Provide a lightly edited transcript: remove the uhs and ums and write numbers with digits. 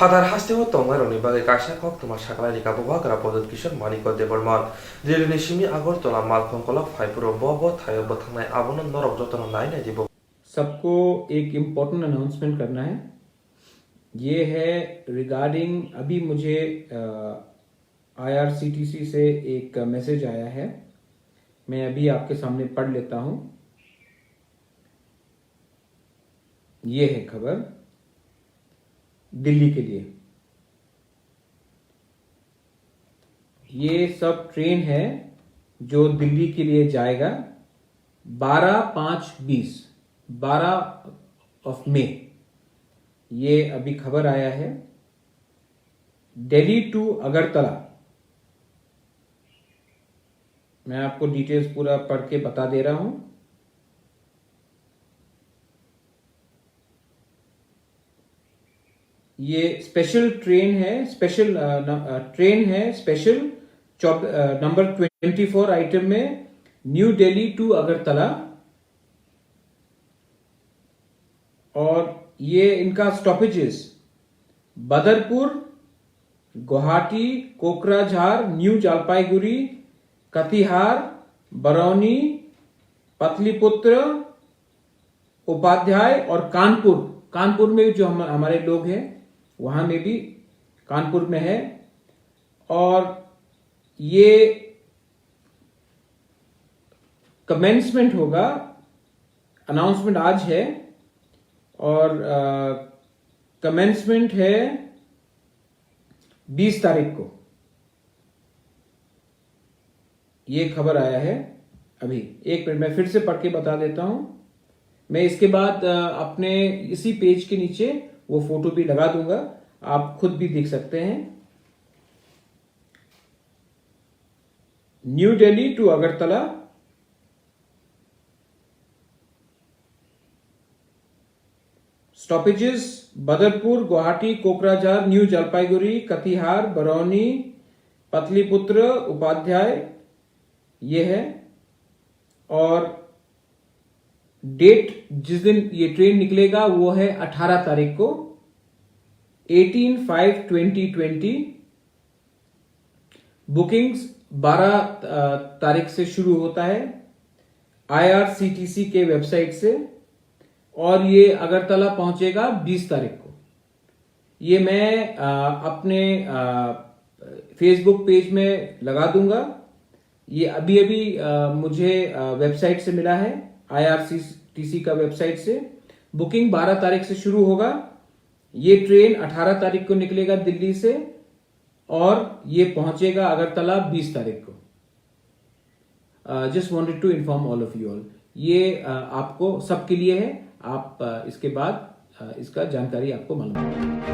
Hadar hastewo tongmaroni bagay kaisa kok tuma sakalai lika bobagara podot kishor maniko debormal rilini simi agortola malkhongkola phaipuro bobo thayo bothangnai abono norok jotono nainai dibo। सबको एक important announcement करना है। ये है regarding अभी मुझे IRCTC से एक मैसेज आया है, मैं अभी आपके सामने पढ़ लेता हूं। ये है खबर दिल्ली के लिए। ये सब ट्रेन है जो दिल्ली के लिए जाएगा 12 मई। ये अभी खबर आया है। दिल्ली टू अगरतला, मैं आपको डिटेल्स पूरा पढ़ के बता दे रहा हूं। ये स्पेशल ट्रेन है, स्पेशल नंबर 24 आइटम में न्यू दिल्ली टू अगरतला, और ये इनका स्टॉपेजेस बदरपुर, गुवाहाटी, कोकराझार, न्यू जलपाईगुड़ी, कटिहार, बरौनी, पाटलिपुत्र, उपाध्याय और कानपुर में जो हमारे लोग हैं वहां में भी कानपुर में है। और ये कमेंसमेंट होगा, अनाउंसमेंट आज है और कमेंसमेंट है 20 तारीख को। ये खबर आया है अभी। एक मिनट मैं फिर से पढ़ के बता देता हूं। मैं इसके बाद अपने इसी पेज के नीचे वो फोटो भी लगा दूंगा, आप खुद भी देख सकते हैं। न्यू दिल्ली टू अगरतला, स्टॉपेजेस बदरपुर, गुवाहाटी, कोकराझार, न्यू जलपाईगुड़ी, कटिहार, बरौनी, पाटलिपुत्र, उपाध्याय, ये है। और डेट जिस दिन ये ट्रेन निकलेगा वो है 18 तारीख को, 18/5/2020। बुकिंग्स 12 तारीख से शुरू होता है IRCTC के वेबसाइट से, और ये अगरतला पहुंचेगा 20 तारीख को। ये मैं अपने फेसबुक पेज में लगा दूंगा। ये अभी मुझे वेबसाइट से मिला है, IRCTC का वेबसाइट से। बुकिंग 12 तारीख से शुरू होगा। ये ट्रेन 18 तारीख को निकलेगा दिल्ली से और ये पहुंचेगा अगरतला 20 तारीख को। Just wanted to inform all of you all. ये आपको सबके लिए है, आप इसके बाद इसका जानकारी आपको मालूम होगा।